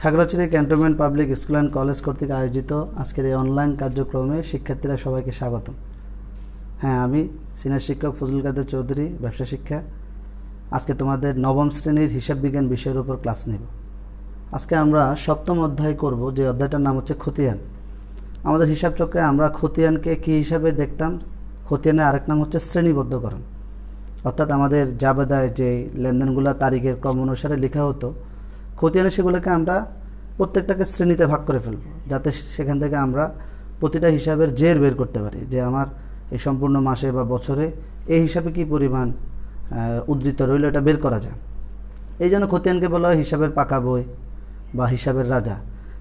Khagrachari cantonment public school and college কর্তৃক আয়োজিত আজকের এই অনলাইন কার্যক্রমে শিক্ষার্থীরা সবাইকে স্বাগতম। হ্যাঁ, আমি সিনিয়র শিক্ষক ফজলুল কাদের চৌধুরী, ব্যবসা শিক্ষা। আজকে তোমাদের নবম শ্রেণীর হিসাব বিজ্ঞান বিষয়ের উপর ক্লাস নেব। আজকে আমরা সপ্তম অধ্যায় করব, যে অধ্যায়টার নাম হচ্ছে খতিয়ান। আমাদের হিসাব চক্রে আমরা খতিয়ানকে কী হিসাবে দেখতাম? খতিয়ানের আরেক নাম হচ্ছে শ্রেণীবদ্ধকরণ। অর্থাৎ আমাদের জাবেদায় যে লেনদেনগুলো তারিখের ক্রম অনুসারে লেখা হতো, খতিয়ানে সেগুলোকে আমরা প্রত্যেকটাকে শ্রেণীতে ভাগ করে ফেলব, যাতে সেখান থেকে আমরা প্রতিটা হিসাবের জের বের করতে পারি, যে আমার এই সম্পূর্ণ মাসে বা বছরে এই হিসাবে কী পরিমাণ উদ্ধৃত রইল, এটা বের করা যায়। এই জন্য খতিয়ানকে বলা হয় হিসাবের পাকা বই বা হিসাবের রাজা।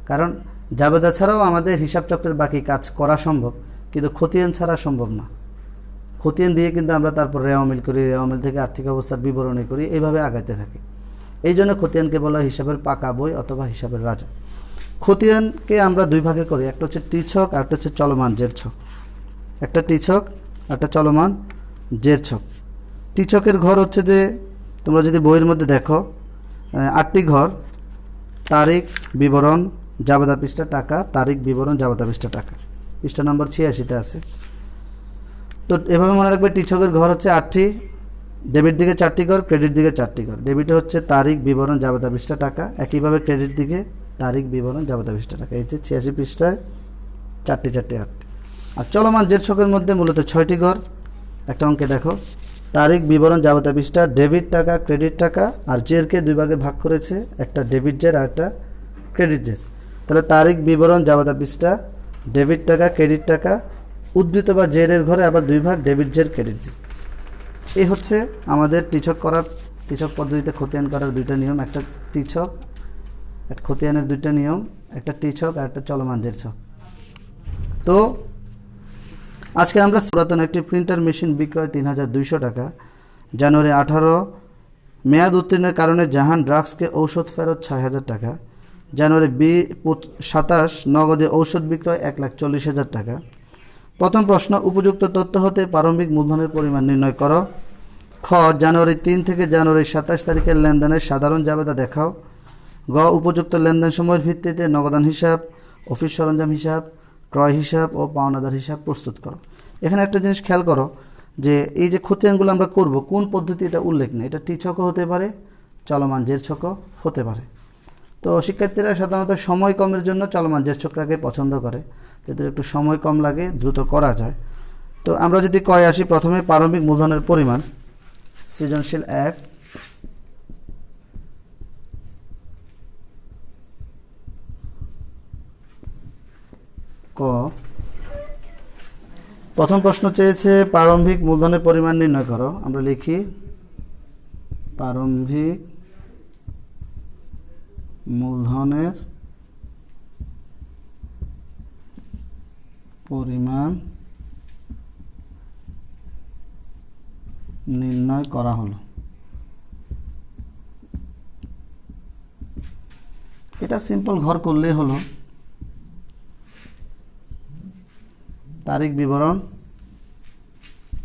কারণ জাবেদা ছাড়াও আমাদের হিসাব চক্রের বাকি কাজ করা সম্ভব, কিন্তু খতিয়ান ছাড়া সম্ভব না। খতিয়ান দিয়ে কিন্তু আমরা তারপর রেওয়ামিল করি, রেওয়ামিল থেকে আর্থিক অবস্থার বিবরণী করি, এইভাবে আগাইতে থাকি। এই জন্য খতিয়ানকে বলা হয় হিসাবের পাকা বই অথবা হিসাবের রাজা। খতিয়ানকে আমরা দুই ভাগে করি, একটা হচ্ছে টি ছক আর একটা হচ্ছে চলমান জের ছক। একটা টি ছক, একটা চলমান জের ছক। টি ছকের ঘর হচ্ছে যে, তোমরা যদি বইয়ের মধ্যে দেখো 8টি ঘর: তারিখ, বিবরণ, জাবেদা পৃষ্ঠা, টাকা, তারিখ, বিবরণ, জাবেদা পৃষ্ঠা, টাকা। পৃষ্ঠা নম্বর 86-তে আছে। তো এভাবে মনে রাখবে, টি ছকের ঘর হচ্ছে 8টি। ডেবিট দিকে 4টি ঘর, ক্রেডিট দিকে 4টি ঘর। ডেবিটে হচ্ছে তারিখ, বিবরণ, জাবেদা পৃষ্ঠা, টাকা। একইভাবে ক্রেডিট দিকে তারিখ, বিবরণ, জাবেদা পৃষ্ঠা, টাকা। এই যে 86 পৃষ্ঠায় 4টি 8টি। আর চলমান জের ছকের মধ্যে মূলত 6টি ঘর। একটা অঙ্কে দেখো, তারিখ, বিবরণ, জাবেদা পৃষ্ঠা, ডেবিট টাকা, ক্রেডিট টাকা। আর জেরকে দুই ভাগে ভাগ করেছে, একটা ডেবিট জের আর একটা ক্রেডিট জের। তাহলে তারিখ, বিবরণ, জাবেদা পৃষ্ঠা, ডেবিট টাকা, ক্রেডিট টাকা। উদ্ধৃত বা জেরের ঘরে আবার দুই ভাগ, ডেবিট জের, ক্রেডিট জের। এই হচ্ছে আমাদের টিছক করার, টিছক পদ্ধতিতে খতিয়ান করার দুইটা নিয়ম। একটা টিছক, একটা খতিয়ানের দুইটা নিয়ম, একটা টিছক আর একটা চলমান জের ছক। তো আজকে আমরা পুরাতন একটি প্রিন্টার মেশিন বিক্রয় 3200 টাকা। জানুয়ারি 18 মেয়াদ উত্তীর্ণের কারণে জাহান ড্রাগসকে ঔষধ ফেরত 6000 টাকা। জানুয়ারি 27 নগদে ঔষধ বিক্রয় 1,40,000 টাকা। প্রথম প্রশ্ন, উপযুক্ত তথ্য হতে প্রারম্ভিক মূলধনের পরিমাণ নির্ণয় করো। খ, জানুয়ারি 3 থেকে জানুয়ারি 27 তারিখের লেনদেনের সাধারণ জাবেদা দেখাও। গ, উপযুক্ত লেনদেন সময়ের ভিত্তিতে নগদান হিসাব, অফিস সরঞ্জাম হিসাব, ক্রয় হিসাব ও পাওনাদার হিসাব প্রস্তুত করো। এখানে একটা জিনিস খেয়াল করো, যে এই যে খতিয়ানগুলো আমরা করব, কোন পদ্ধতি এটা উল্লেখ নেই। এটা টি ছকও হতে পারে, চলমান জের ছকও হতে পারে। তো শিক্ষার্থীরা সাধারণত সময় কমের জন্য চলমান জের ছকটাকে পছন্দ করে, যেহেতু একটু সময় কম লাগে, দ্রুত করা যায়। তো আমরা যদি কয়ে আসি, প্রথমে প্রারম্ভিক মূলধনের পরিমাণ। সৃজনশীল 1, ক, প্রথম প্রশ্ন চেয়েছে প্রারম্ভিক মূলধনের পরিমাণ নির্ণয় করো। আমরা লিখি প্রারম্ভিক মূলধনের পরিমাণ নির্ণয় করা হলো। এটা সিম্পল ঘর করলেই হলো। তারিখ, বিবরণ,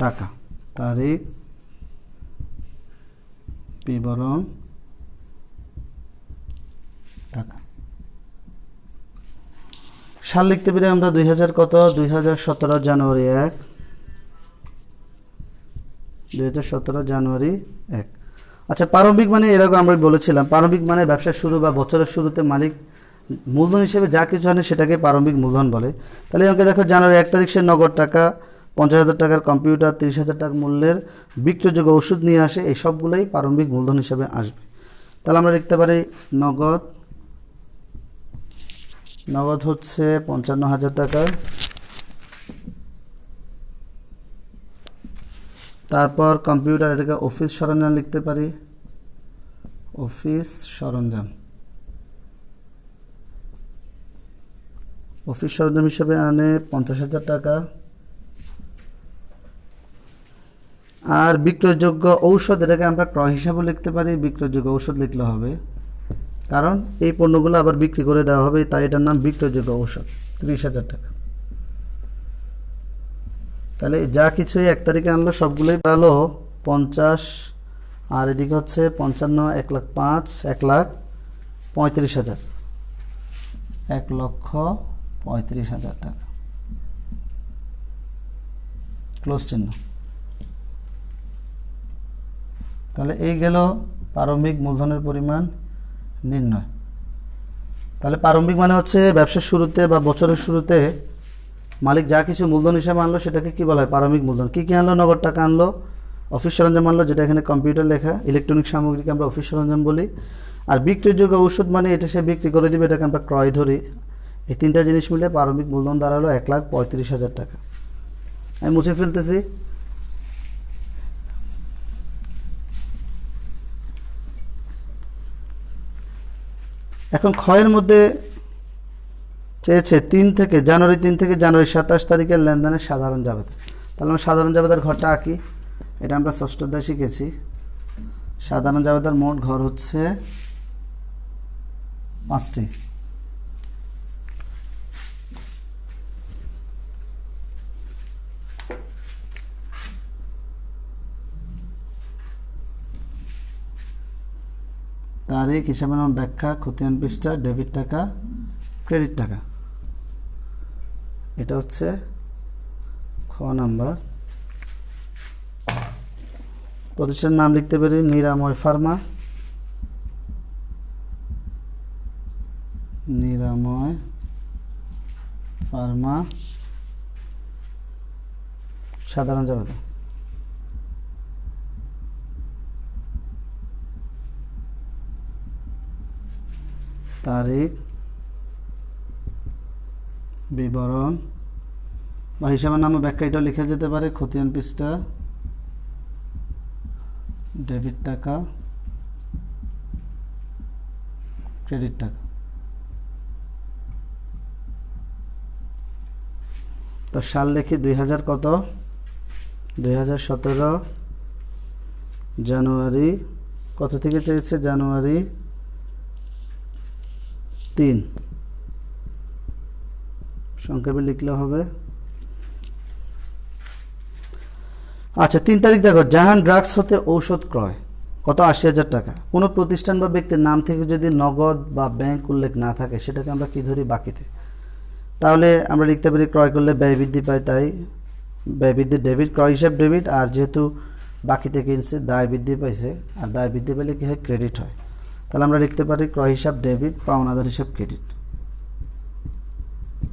টাকা। তারিখ, বিবরণ, টাকা। সাল লিখতে পারি আমরা 2000 কত? 2017 জানুয়ারি 1। 2017 জানুয়ারি 1। আচ্ছা, প্রারম্ভিক মানে এরকম আমরা বলেছিলাম, প্রারম্ভিক মানে ব্যবসার শুরু বা বছরের শুরুতে মালিক মূলধন হিসেবে যা কিছু আনে সেটাকে প্রারম্ভিক মূলধন বলে। তাহলে আমাকে দেখো, জানুয়ারি 1 তারিখ সে নগদ টাকা, 50,000 টাকার কম্পিউটার, 30,000 টাকা মূল্যের বিক্রয়যোগ্য ওষুধ নিয়ে আসে। এই সবগুলোই প্রারম্ভিক মূলধন হিসেবে আসবে। তাহলে আমরা লিখতে পারি নগদ, নগদ হচ্ছে 55,000 টাকা। তারপর কম্পিউটার, এটাকে অফিস সরঞ্জাম লিখতে পারি, অফিস সরঞ্জাম। অফিস সরঞ্জাম হিসেবে আনে 50,000 টাকা। আর বিক্রয়যোগ্য ঔষধ, এটাকে আমরা ক্রয় হিসাবে লিখতে পারি, বিক্রয়যোগ্য ঔষধ লিখলে হবে, কারণ এই পণ্যগুলো আবার বিক্রি করে দেওয়া হবে, তাই এটার নাম বিক্রয়যোগ্য ঔষধ, 30,000 টাকা। তাহলে যা কিছুই 1 তারিখে আনলো সবগুলোই পালো 50, আর এদিকে হচ্ছে 55, 1,05,000, 1,35,000। 1,35,000 টাকা, ক্লোজ চিহ্ন। তাহলে এই গেল প্রারম্ভিক মূলধনের পরিমাণ নির্ণয়। তাহলে প্রারম্ভিক মানে হচ্ছে ব্যবসার শুরুতে বা বছরের শুরুতে মালিক যা কিছু মূলধন হিসাবে আনলো সেটাকে কি বলা হয়? প্রারম্ভিক মূলধন। কী কী আনলো? নগদ টাকা আনলো, অফিস সরঞ্জাম আনলো, যেটা এখানে কম্পিউটার লেখা, ইলেকট্রনিক সামগ্রীকে আমরা অফিস সরঞ্জাম বলি। আর বিক্রিযোগ্য ঔষধ মানে এটা সে বিক্রি করে দিবে, এটাকে আমরা ক্রয় ধরি। এই তিনটা জিনিস মিলে প্রারম্ভিক মূলধন দাঁড়ালো 1,35,000 টাকা। আমি মুছে ফেলতেছি। এখন ক্ষয়ের মধ্যে চেয়েছে জানুয়ারি 3 থেকে জানুয়ারি 27 তারিখের লেনদেনের সাধারণ জাবেদা। তাহলে আমরা সাধারণ জাবেদার ঘরটা আঁকি। এটা আমরা ষষ্ঠ অধ্যায়ে শিখেছি। সাধারণ জাবেদার মোট ঘর হচ্ছে 5টি। তারিখ, হিসাবে নাম, ব্যাখ্যা, খতিয়ান পৃষ্ঠা, ডেবিট টাকা, ক্রেডিট টাকা। এটা হচ্ছে খ নাম্বার। প্রতিষ্ঠানের নাম লিখতে পারি নিরাময় ফার্মা, নিরাময় ফার্মা সাধারণ জাবেদা। তারিখ, বিবরণ বা হিসাবের নামে ব্যাখ্যা এটাও লিখে যেতে পারে। খতিয়ান পৃষ্ঠা, ডেবিট টাকা, ক্রেডিট টাকা। তো সাল লিখি 2000 কত? 2017 জানুয়ারি কত থেকে চেয়েছে? জানুয়ারি 3। সংক্ষেপে লিখলে হবে। আচ্ছা, 3 তারিখ দেখো, জাহান ড্রাগস হতে ঔষধ ক্রয় কত? 80,000 টাকা। কোনো প্রতিষ্ঠান বা ব্যক্তির নাম থেকে যদি নগদ বা ব্যাংক উল্লেখ না থাকে সেটাকে আমরা কি ধরি? বাকিতে। তাহলে আমরা লিখতে পারি ক্রয় করলে ব্যয় বৃদ্ধি পায়, তাই ব্যয় বৃদ্ধি ডেবিট, ক্রয় হিসাব ডেবিট। আর যেহেতু বাকিতে কিনছে দায় বৃদ্ধি পাইছে, আর দায় বৃদ্ধি পেলে কি হয়? ক্রেডিট হয়। তাহলে আমরা লিখতে পারি ক্রয় হিসাব ডেবিট, পাওনাদার হিসাব ক্রেডিট।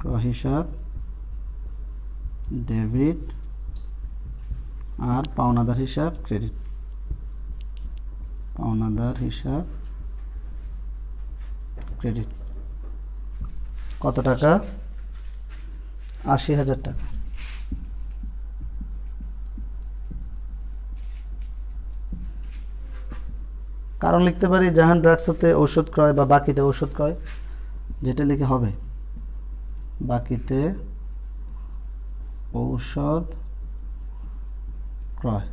ক্রয় হিসাব ডেবিট আর পাওনাদার হিসাব ক্রেডিট। পাওনাদার হিসাব ক্রেডিট কত টাকা? 80,000 টাকা। কারণ লিখতে পারি জাহান ড্রাগস হতে ঔষধ ক্রয় বা বাকিতে ঔষধ ক্রয়, যেটা লিখে হবে বাকিতে ঔষধ ক্রয়।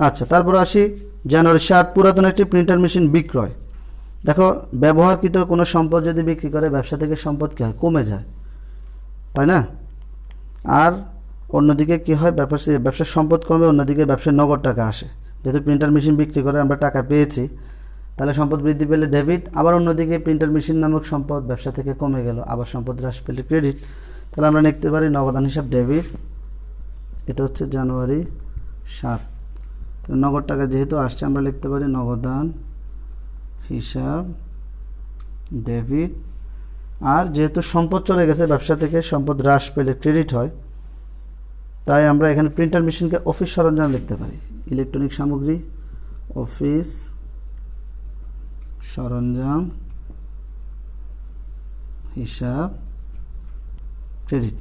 আচ্ছা, তারপর আসি জানুয়ারি 7, পুরাতন একটি প্রিন্টার মেশিন বিক্রয়। দেখো, ব্যবহারকৃত কোনো সম্পদ যদি বিক্রি করে ব্যবসা থেকে সম্পদ কী হয়? কমে যায়, তাই না? আর অন্যদিকে কি হয়? ব্যবসার সম্পদ কমে, অন্যদিকে ব্যবসায় নগদ টাকা আসে। যেহেতু প্রিন্টার মেশিন বিক্রি করে আমরা টাকা পেয়েছি, তাহলে সম্পদ বৃদ্ধি পেলে ডেবিট। আবার অন্যদিকে প্রিন্টার মেশিন নামক সম্পদ ব্যবসা থেকে কমে গেল, আবার সম্পদ হ্রাস পেলে ক্রেডিট। তাহলে আমরা লিখতে পারি নগদান হিসাব ডেবিট। এটা হচ্ছে জানুয়ারি 7। তাহলে নগদ টাকা যেহেতু আসছে আমরা লিখতে পারি নগদান হিসাব ডেবিট। আর যেহেতু সম্পদ চলে গেছে ব্যবসা থেকে, সম্পদ হ্রাস পেলে ক্রেডিট হয়, তাই আমরা এখানে প্রিন্টার মেশিনকে অফিস সরঞ্জাম লিখতে পারি। ইলেকট্রনিক সামগ্রী, অফিস সরঞ্জাম হিসাব ক্রেডিট।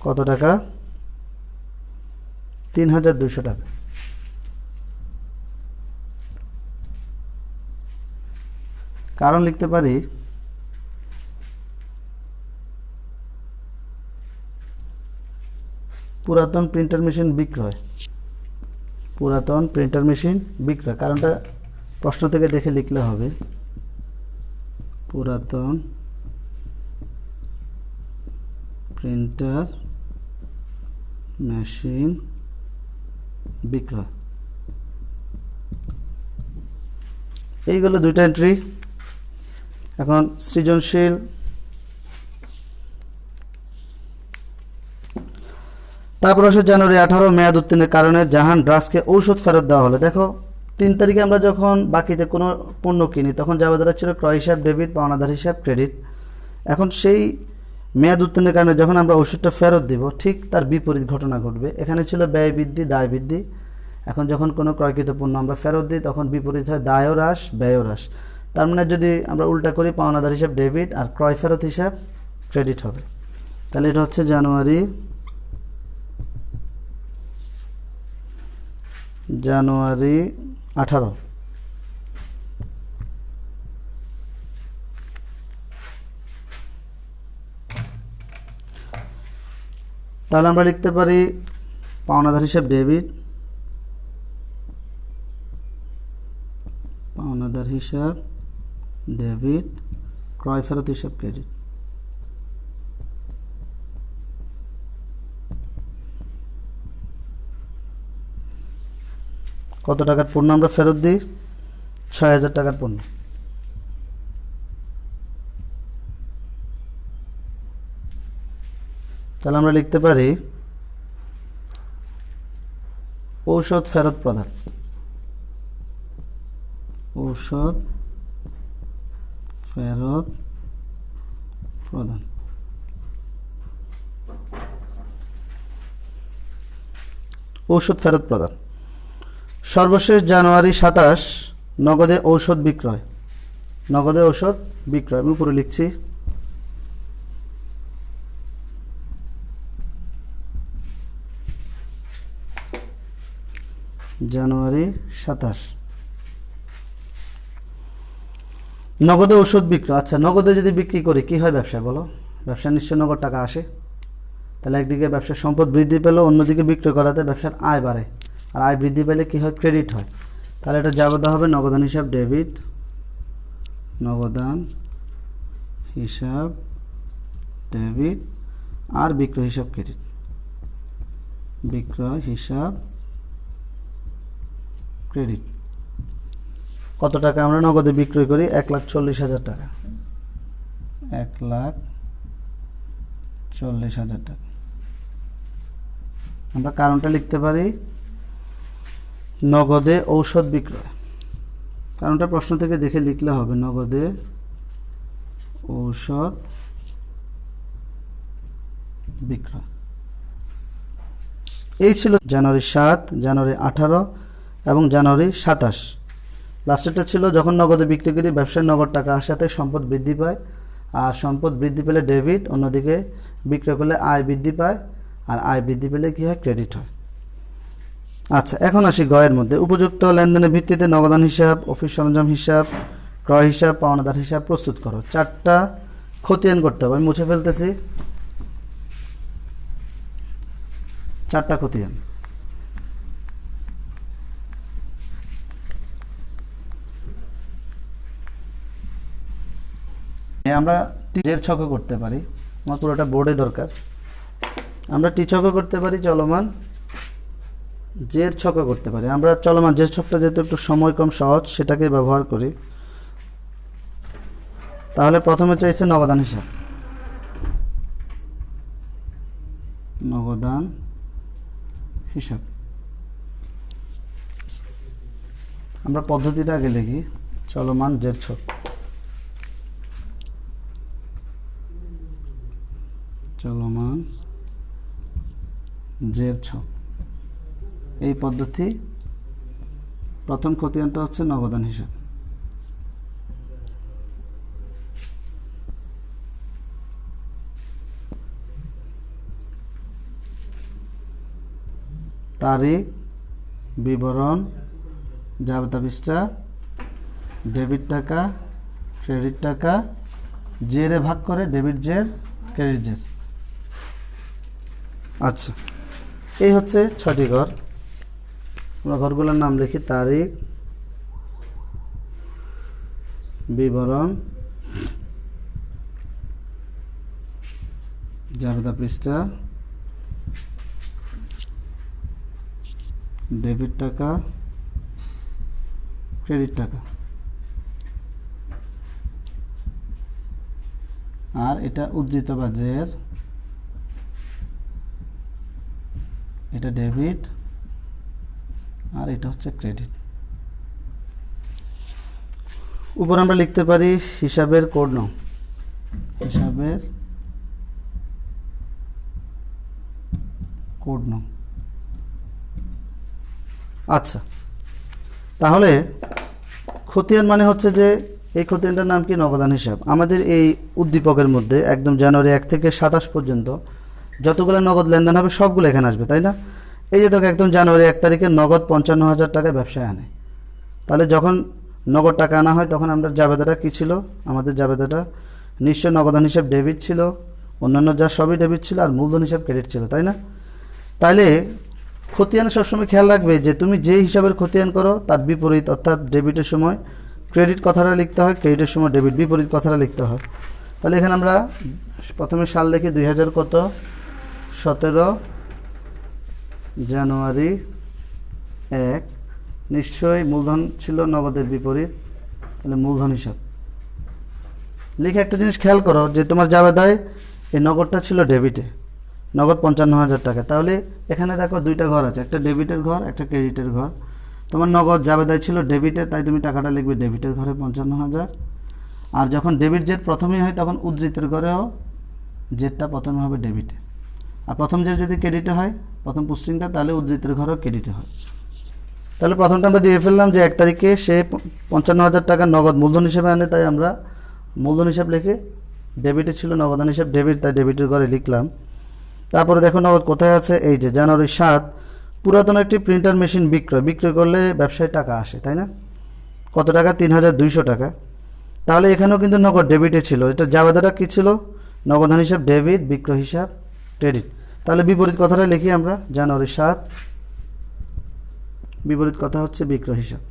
কত টাকা? 3,200 টাকা। কারণ লিখতে পারি পুরাতন প্রিন্টার মেশিন বিক্রয়। পুরাতন প্রিন্টার মেশিন বিক্রয়, কারণটা প্রশ্ন থেকে দেখে লিখলে হবে পুরাতন প্রিন্টার মেশিন বিক্রয়। এইগুলো দুইটা এন্ট্রি। এখন সৃজনশীল তারপর আসে জানুয়ারি 18 মেয়াদ উত্তীর্ণের কারণে জাহান ড্রাগসকে ঔষধ ফেরত দেওয়া হলো। দেখো 3 তারিখে আমরা যখন বাকিতে কোনো পণ্য কিনি তখন জাবেদার ছিল ক্রয় হিসাব ডেবিট, পাওনাদার হিসাব ক্রেডিট। এখন সেই মেয়াদ উত্তীর্ণের কারণে যখন আমরা ওষুধটা ফেরত দিব ঠিক তার বিপরীত ঘটনা ঘটবে। এখানে ছিল ব্যয় বৃদ্ধি, দায় বৃদ্ধি। এখন যখন কোনো ক্রয়কৃত পণ্য আমরা ফেরত দিই তখন বিপরীত হয় দায়ও হ্রাস, ব্যয়ও হ্রাস। তার মানে যদি আমরা উল্টা করি পাওনাদার হিসাব ডেবিট আর ক্রয় ফেরত হিসাব ক্রেডিট হবে। তাহলে এটা হচ্ছে জানুয়ারি 18। তাহলে আমরা লিখতে পারি পাওনাদার হিসাব ডেবিট, পাওনাদার হিসাব ডেবিট, ক্রয় ফেরত হিসাব ক্রেডিট। কত টাকার পণ্য আমরা ফেরত দিই? ৬,০০০ টাকার পণ্য। তাহলে আমরা লিখতে পারি ঔষধ ফেরত প্রদান, ঔষধ ফেরত প্রদান। ঔষধ ফেরত প্রদান। সর্বশেষ জানুয়ারি 27 নগদে ঔষধ বিক্রয়, নগদে ঔষধ বিক্রয়। আমি উপরে লিখছি জানুয়ারি 27 নগদে ঔষধ বিক্রয়। আচ্ছা, নগদে যদি বিক্রি করি কি হয় ব্যবসায় বলো? ব্যবসা নিশ্চয় নগদ টাকা আসে। তাহলে একদিকে ব্যবসার সম্পদ বৃদ্ধি পেল, অন্যদিকে বিক্রয় করাতে ব্যবসার আয় বাড়ে, আর আয় বৃদ্ধি পেলে কি হয়? ক্রেডিট হয়। তাহলে এটা জাবেদা হবে নগদান হিসাব ডেবিট, নগদান হিসাব ডেবিট, আর বিক্রয় হিসাব ক্রেডিট, বিক্রয় হিসাব ক্রেডিট। কত টাকা আমরা নগদে বিক্রয় করি? 1,40,000 টাকা, 1,40,000 টাকা। আমরা কারণটা লিখতে পারি নগদে ঔষধ বিক্রয়। কারণটা প্রশ্ন থেকে দেখে লিখলে হবে নগদে ঔষধ বিক্রয়। এই ছিল জানুয়ারি 7, জানুয়ারি 18 এবং জানুয়ারি 27। লাস্টেরটা ছিল যখন নগদে বিক্রি করি ব্যবসায় নগদ টাকা আসাতে সম্পদ বৃদ্ধি পায়, আর সম্পদ বৃদ্ধি পেলে ডেবিট, অন্যদিকে বিক্রয় করলে আয় বৃদ্ধি পায়, আর আয় বৃদ্ধি পেলে কি হয়? ক্রেডিট হয়। আচ্ছা, এখন আসি গয়ের মধ্যে। উপযুক্ত লেনদেনের ভিত্তিতে নগদান হিসাব, অফিস সরঞ্জাম হিসাব, ক্রয় হিসাব, পাওনাদার হিসাব প্রস্তুত করো। 4টা খতিয়ান করতে হবে। আমি মুছে ফেলতেছি 4টা খতিয়ান। আমরা টিজের ছকও করতে পারি, আমার পুরোটা বোর্ডে দরকার। আমরা টি ছকও করতে পারি, চলমান জের ছকও করতে পারি। আমরা চলমান জের ছকটা যেহেতু একটু সময় কম, সহজ, সেটাকে ব্যবহার করি। তাহলে প্রথমে চাইছে নগদান হিসাব, নগদান হিসাব। আমরা পদ্ধতিটা আগে লিখি, চলমান জের ছক, চলমান জের ছক। এই পদ্ধতি প্রথম খতিয়ানটা হচ্ছে নগদান হিসাব। তারিখ, বিবরণ, জাবেদা পৃষ্ঠা, ডেবিট টাকা, ক্রেডিট টাকা, জেরে ভাগ করে ডেবিট জের, ক্রেডিট জের। আচ্ছা, এই হচ্ছে 6টি ঘর। আমরা ঘরগুলোর নাম লিখি তারিখ, বিবরণ, জাবেদা পৃষ্ঠা, ডেবিট টাকা, ক্রেডিট টাকা। আর এটা উদ্ধৃত বা জের, এটা ডেবিট, আর এটা হচ্ছে ক্রেডিট। উপর আমরা লিখতে পারি হিসাবের কোড নং, হিসাবের কোড নং। আচ্ছা, তাহলে খতিয়ান মানে হচ্ছে যে এই খতিয়ানটার নাম কি? নগদান হিসাব। আমাদের এই উদ্দীপকের মধ্যে একদম জানুয়ারি 1 থেকে 27 পর্যন্ত যতগুলো নগদ লেনদেন হবে সবগুলো এখানে আসবে, তাই না? এই যে দেখো একদম জানুয়ারি 1 তারিখে নগদ 55,000 টাকা ব্যবসায় আনে। তাহলে যখন নগদ টাকা আনা হয় তখন আমরা জাবেদাটা কী ছিল? আমাদের জাবেদাটা নিশ্চয় নগদান হিসাব ডেবিট ছিল, অন্যান্য যা সবই ডেবিট ছিল, আর মূলধন হিসাব ক্রেডিট ছিল, তাই না? তাইলে খতিয়ানে সবসময় খেয়াল রাখবে যে তুমি যে হিসাবের খতিয়ান করো তার বিপরীত, অর্থাৎ ডেবিটের সময় ক্রেডিট কথাটা লিখতে হয়, ক্রেডিটের সময় ডেবিট বিপরীত কথাটা লিখতে হয়। তাহলে এখানে আমরা প্রথমে সাল লিখি 2017 জানুয়ারি 1, নিশ্চয়ই মূলধন ছিল নগদের বিপরীত, তাহলে মূলধন হিসাব লিখে একটা জিনিস খেয়াল করো যে তোমার জাবেদায় এই নগদটা ছিল ডেবিটে, নগদ 55,000 টাকা। তাহলে এখানে দেখো দুইটা ঘর আছে, একটা ডেবিটের ঘর, একটা ক্রেডিটের ঘর। তোমার নগদ জাবেদায় ছিল ডেবিটে, তাই তুমি টাকাটা লিখবে ডেবিটের ঘরে 55,000। আর যখন ডেবিট জেড প্রথমেই হয় তখন উদ্ধৃতের ঘরেও জেডটা প্রথমে হবে ডেবিটে, আর প্রথম জেড যদি ক্রেডিটে হয় প্রথম পোস্টিংটা, তাহলে উদ্ধৃতের ঘরেও ক্রেডিটে হয়। তাহলে প্রথমটা আমরা দিয়ে ফেললাম যে 1 তারিখে সে 55,000 টাকা নগদ মূলধন হিসেবে আনে, তাই আমরা মূলধন হিসাব লিখে ডেবিটে ছিল নগদান হিসাব ডেবিট, তাই ডেবিটের ঘরে লিখলাম। তারপরে দেখো নগদ কোথায় আছে? এই যে জানুয়ারি 7, পুরাতন একটি প্রিন্টার মেশিন বিক্রয় করলে ব্যবসায় টাকা আসে, তাই না? কত টাকা? 3,200 টাকা। তাহলে এখানেও কিন্তু নগদ ডেবিটে ছিল, এটা জাবেদাটা কী ছিল? নগদান হিসাব ডেবিট, বিক্রয় হিসাব ক্রেডিট। তাহলে বিপরীত কথাটা লিখি আমরা, জানুয়ারি 7, বিপরীত কথা হচ্ছে বিক্রয় হিসাব,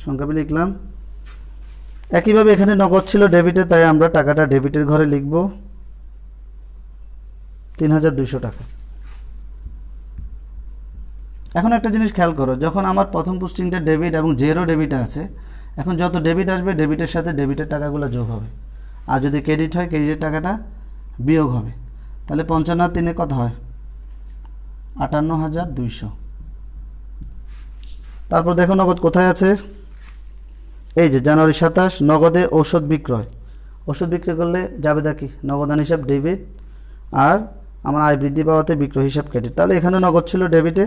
সংখ্যাপে লিখলাম। একইভাবে এখানে নগদ ছিল ডেবিটে, তাই আমরা টাকাটা ডেবিটের ঘরে লিখব 3,200 টাকা। এখন একটা জিনিস খেয়াল করো, যখন আমার প্রথম পোস্টিংটা ডেবিট এবং জেরো ডেবিট আছে, এখন যত ডেবিট আসবে ডেবিটের সাথে ডেবিটের টাকাগুলো যোগ হবে, আর যদি ক্রেডিট হয় ক্রেডিটের টাকাটা বিয়োগ হবে। তাহলে 55 আর 3 কত হয়? 58,200। তারপর দেখো নগদ কোথায় আছে? এই যে জানুয়ারি 27, নগদে ঔষধ বিক্রয়। ওষুধ বিক্রি করলে জাবেদা কি? নগদান হিসাব ডেবিট, আর আমার আয় বৃদ্ধি পাওয়াতে বিক্রয় হিসাব ক্রেডিট। তাহলে এখানে নগদ ছিল ডেবিটে,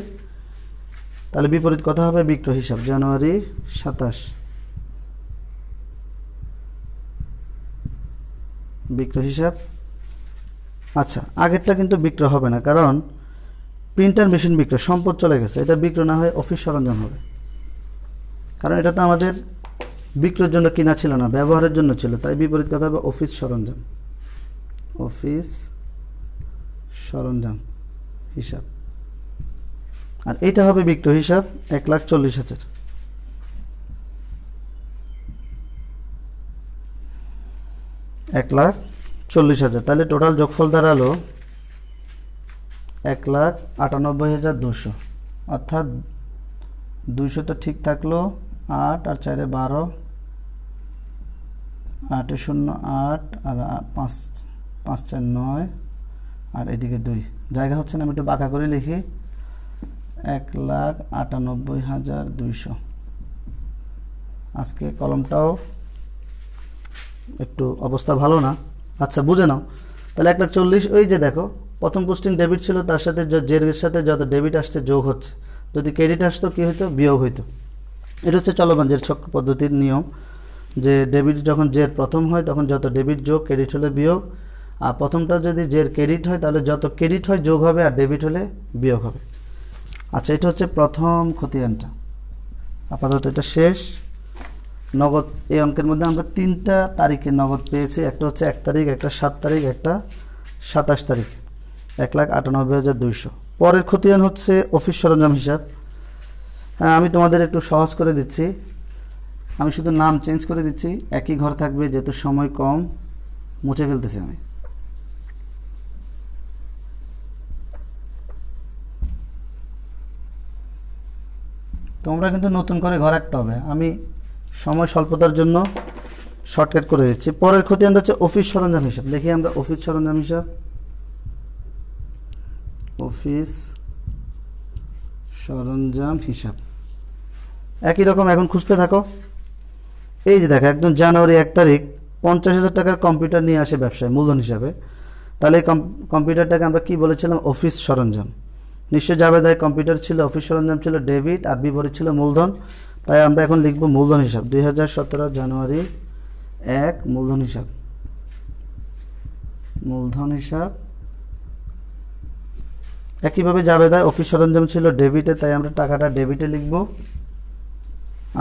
তাহলে বিপরীত কথা হবে বিক্রয় হিসাব, জানুয়ারি 27 বিক্রয় হিসাব। আচ্ছা, আগেরটা কিন্তু বিক্রয় হবে না, কারণ প্রিন্টার মেশিন বিক্রয়, সম্পদ চলে গেছে, এটা বিক্রয় না হয়ে অফিস সরঞ্জাম হবে, কারণ এটা তো আমাদের বিক্রয়ের জন্য কিনা ছিল না, ব্যবহারের জন্য ছিল, তাই বিপরীত কথা হবে অফিস সরঞ্জাম, অফিস সরঞ্জাম হিসাব। আর এটা হবে বিক্রয় হিসাব 1,40,000। তাহলে টোটাল যোগফল দাঁড়ালো 1,98,200, অর্থাৎ 200 তো ঠিক থাকলো, 8 আর 4 12, 8 0 8, আর 5 5 4 9, আর এদিকে 2 জায়গা হচ্ছে না, আমি একটু বাঁকা করে লিখি, 1,98,200। আজকে কলমটাও একটু অবস্থা ভালো না। আচ্ছা, বুঝে নাও। তাহলে 1,40,000, ওই যে দেখো প্রথম পোস্টিং ডেবিট ছিল, তার সাথে জের সাথে যত ডেবিট আসছে যোগ হচ্ছে, যদি ক্রেডিট আসতো কী হইতো? বিয়োগ হইতো। এটা হচ্ছে চলমান জের ছক পদ্ধতির নিয়ম, যে ডেবিট যখন জের প্রথম হয় তখন যত ডেবিট যোগ, ক্রেডিট হলে বিয়োগ, আর প্রথমটা যদি জের ক্রেডিট হয় তাহলে যত ক্রেডিট হয় যোগ হবে, আর ডেবিট হলে বিয়োগ হবে। আচ্ছা, এটা হচ্ছে প্রথম খতিয়ানটা, আপাতত এটা শেষ। নগদ এই অঙ্কের মধ্যে আমরা 3টা তারিখে নগদ পেয়েছি, একটা হচ্ছে 1 তারিখ, একটা 7 তারিখ, একটা 27 তারিখ, 1,98,200। পরের খতিয়ান হচ্ছে অফিস সরঞ্জাম হিসাব। হ্যাঁ, আমি তোমাদের একটু সহজ করে দিচ্ছি, আমি শুধু নাম চেঞ্জ করে দিচ্ছি, একই ঘর থাকবে, যেহেতু সময় কম মুছে ফেলতেছি আমি। তোমরা কিন্তু নতুন করে ঘর রাখতে হবে, আমি সময় স্বল্পতার জন্য শর্টকাট করে দিচ্ছি। পরের খতিয়ানটা হচ্ছে অফিস সরঞ্জাম হিসাব। লিখি আমরা অফিস সরঞ্জাম হিসাব, অফিস সরঞ্জাম হিসাব। একই রকম এখন খুঁজতে থাকো। এই যে দেখো, একদম জানুয়ারি 1 তারিখ 50,000 টাকার কম্পিউটার নিয়ে আসে ব্যবসায় মূলধন হিসাবে। তাহলে এই কম্পিউটারটাকে আমরা কি বলেছিলাম? অফিস সরঞ্জাম। নিশ্চয় জাবেদায় কম্পিউটার ছিল, অফিস সরঞ্জাম ছিল ডেবিট, আর বিপরীত ছিল মূলধন। তাই আমরা এখন লিখব মূলধন হিসাব। 2017 জানুয়ারি 1 মূলধন হিসাব। মূলধন হিসাব। একইভাবে জাবেদায় অফিস সরঞ্জাম ছিল ডেবিটে, তাই আমরা টাকাটা ডেবিটে লিখব।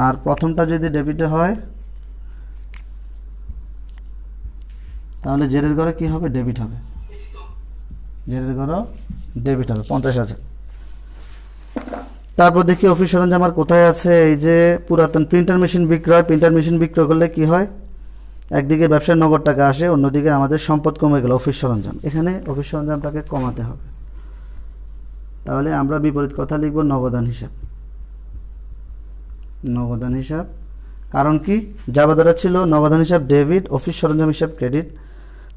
আর প্রথমটা যদি ডেবিটে হয় তাহলে জেরের ঘরে কি হবে? ডেবিট হবে। জেরের ঘরে ডেবিট হবে 50,000। তারপর দেখি অফিস সরঞ্জাম আর কোথায় আছে। এই যে পুরাতন প্রিন্টার মেশিন বিক্রয়। প্রিন্টার মেশিন বিক্রয় করলে কি হয়? একদিকে ব্যবসায় নগদ টাকা আসে, অন্যদিকে আমাদের সম্পদ কমে গেল অফিস সরঞ্জাম। এখানে অফিস সরঞ্জামটাকে কমাতে হবে। তাহলে আমরা বিপরীত কথা লিখব নগদান হিসাব। নগদান হিসাব। কারণ কি? জাবেদারা ছিল নগদান হিসাব ডেবিট, অফিস সরঞ্জাম হিসাব ক্রেডিট।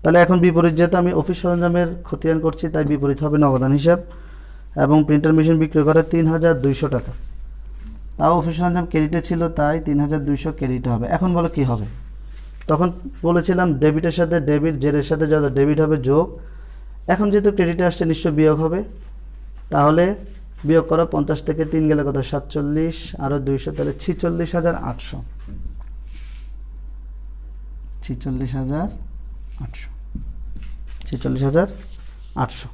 তাহলে এখন বিপরীত, যেহেতু আমি অফিস সরঞ্জামের খতিয়ান করছি, তাই বিপরীত হবে নগদান হিসাব। এবং প্রিন্টার মেশিন বিক্রি করে 3,200 টাকা। তাও অফিস সরঞ্জাম ক্রেডিটে ছিল, তাই 3,200 ক্রেডিট হবে। এখন বলো কি হবে? তখন বলেছিলাম ডেবিটের সাথে ডেবিট, জেরের সাথে যত ডেবিট হবে যোগ। এখন যেহেতু ক্রেডিটে আসছে, নিশ্চয় বিয়োগ হবে। তাহলে বিয়োগ করো, 50 থেকে 3 গেলে কত? 47, আরও 200, তাহলে 46,800। 46,800। 46,800।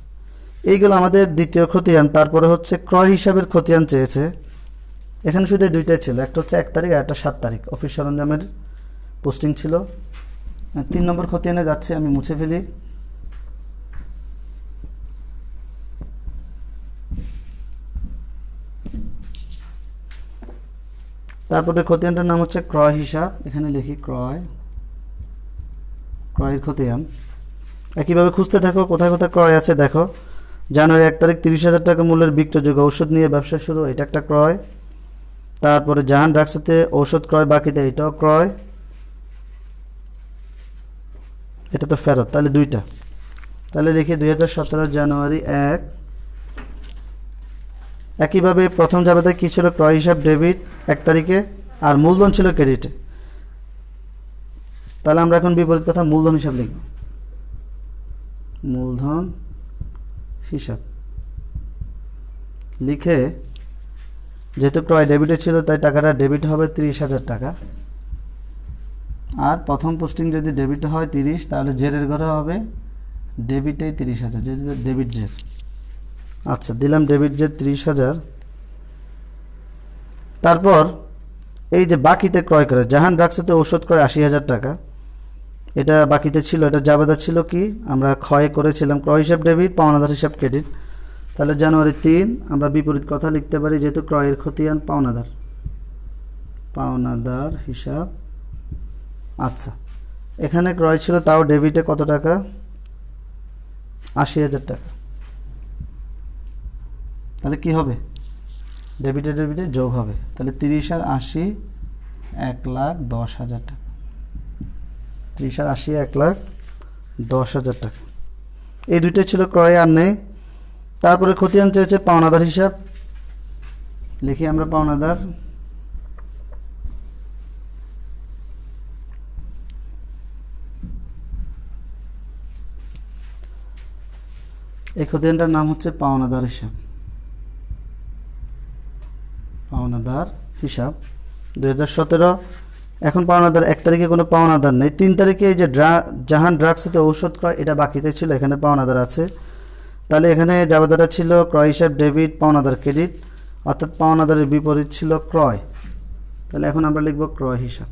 এইগুলো আমাদের দ্বিতীয় খতিয়ান। তারপরে হচ্ছে ক্রয় হিসাবের খতিয়ান চেয়েছে। এখানে শুধু দুইটাই ছিল, একটা হচ্ছে 1 তারিখ আর একটা 7 তারিখ অফিস সরঞ্জামের পোস্টিং ছিল। 3 নম্বর খতিয়ানে যাচ্ছে, আমি মুছে ফেলি। তারপরে খতিয়ানটার নাম হচ্ছে ক্রয় হিসাব। এখানে লিখি ক্রয়ের খতিয়ান। একইভাবে খুঁজতে থাকো কোথায় কোথায় ক্রয় আছে। দেখো, জানুয়ারি 1 তারিখ 30,000 টাকা মূল্যের বিক্রয়যোগ্য ঔষধ নিয়ে ব্যবসা শুরু, এটা একটা ক্রয়। তারপরে জাহান ড্রাগসতে ঔষধ ক্রয় বাকিতে, এটাও ক্রয়। এটা তো ফেরত, তাহলে দুইটা। তাহলে লিখি 2017 জানুয়ারি 1। একইভাবে প্রথম জাবেদায় কী ছিল? ক্রয় হিসাব ডেবিট 1 তারিখে, আর মূলধন ছিল ক্রেডিটে। তাহলে আমরা এখন বিপরীত কথা মূলধন হিসাব লিখব। মূলধন হিসাব লিখে, যেহেতু ক্রয় ডেবিটে ছিল, তাই টাকাটা ডেবিট হবে 30,000 টাকা। আর প্রথম পোস্টিং যদি ডেবিট হয় 30, তাহলে জেরের ঘরে হবে ডেবিটেই 30,000, যেহেতু ডেবিট জের। আচ্ছা, দিলাম ডেবিট জের 30,000। তারপর এই যে বাকিতে ক্রয় করে, জাহান ড্রাগসতে ঔষধ ক্রয় 80,000 টাকা, এটা বাকিতে ছিল। এটা জাবেদা ছিল কি? আমরা ক্ষয় করেছিলাম। ক্রয় হিসাব ডেবিট, পাওনাদার হিসাব ক্রেডিট। তাহলে জানুয়ারি 3 আমরা বিপরীত কথা লিখতে পারি, যেহেতু ক্রয়ের খতিয়ান পাওনাদার হিসাব। আচ্ছা, এখানে ক্রয় ছিল, তাও ডেবিটে কত টাকা? 80,000 টাকা। তাহলে কি হবে? ডেবিটে ডেবিটে যোগ হবে। তাহলে 30 আর 80 1,10,000 টাকা। 30 আর 80 1,10,000 টাকা। এই দুইটাই ছিল ক্রয়, আর নেই। তারপরে খতিয়ান চেয়েছে পাওনাদার হিসাব। লিখি আমরা পাওনাদার। এই খতিয়ানটার নাম হচ্ছে পাওনাদার হিসাব। পাওনাদার হিসাব 2017। এখন পাওনাদার 1 তারিখে কোনো পাওনাদার নেই। 3 তারিখে এই যে জাহান ড্রাগস হতে ঔষধ ক্রয়, এটা বাকিতে ছিল, এখানে পাওনাদার আছে। তাহলে এখানে জাবেদারা ছিল ক্রয় হিসাব ডেবিট, পাওনাদার ক্রেডিট, অর্থাৎ পাওনাদারের বিপরীত ছিল ক্রয়। তাহলে এখন আমরা লিখব ক্রয় হিসাব।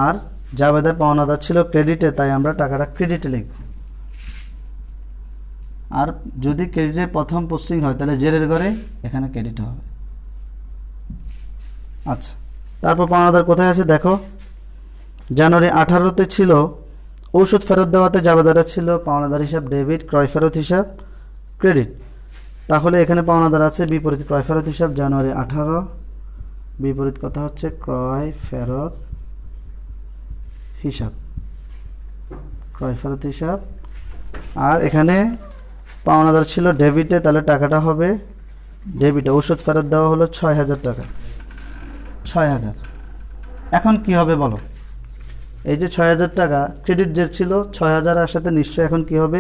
আর জাবেদার পাওনাদার ছিল ক্রেডিটে, তাই আমরা টাকাটা ক্রেডিটে লিখব। আর যদি ক্রেডিটের প্রথম পোস্টিং হয়, তাহলে জেরের ঘরে এখানে ক্রেডিট হবে। আচ্ছা, তারপর পাওনাদার কোথায় আছে দেখো, জানুয়ারি 18তে ছিল ঔষধ ফেরত দেওয়াতে জাবেদারা ছিল পাওনাদার হিসাব ডেবিট, ক্রয় ফেরত হিসাব ক্রেডিট। তাহলে এখানে পাওনাদার আছে বিপরীত ক্রয় ফেরত হিসাব। জানুয়ারি 18 বিপরীত কথা হচ্ছে ক্রয় ফেরত হিসাব, ক্রয় ফেরত হিসাব। আর এখানে পাওনাদার ছিল ডেবিটে, তাহলে টাকাটা হবে ডেবিটে। ওষুধ ফেরত দেওয়া হলো ৬,০০০ টাকা, ৬,০০০। এখন কি হবে বলো? এই যে ৬,০০০ টাকা ক্রেডিট যে ছিল ৬,০০০ সাথে নিশ্চয়ই এখন কি হবে?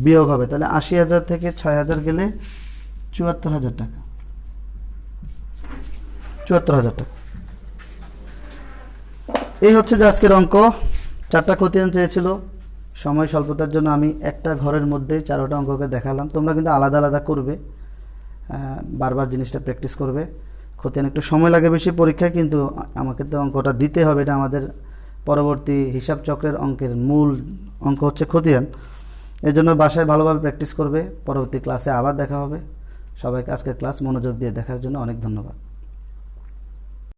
বিয়োগ হবে। তাহলে ৮০,০০০ থেকে ৬,০০০ গেলে ৭৪,০০০ টাকা, ৭৪,০০০ টাকা। এই হচ্ছে যে আজকের অঙ্ক। 4টা খতিয়ান চেয়েছিল, সময় স্বল্পতার জন্য আমি একটা ঘরের মধ্যেই 4টা অঙ্ককে দেখালাম। তোমরা কিন্তু আলাদা আলাদা করবে, বারবার জিনিসটা প্র্যাকটিস করবে। খতিয়ান একটু সময় লাগে বেশি পরীক্ষায়, কিন্তু আমাকে তো অঙ্কটা দিতে হবে। এটা আমাদের পরবর্তী হিসাব চক্রের অঙ্কের মূল অঙ্ক হচ্ছে খতিয়ান। এই জন্য বাসায় ভালোভাবে প্র্যাকটিস করবে। পরবর্তী ক্লাসে আবার দেখা হবে। সবাইকে আজকের ক্লাস মনোযোগ দিয়ে দেখার জন্য অনেক ধন্যবাদ।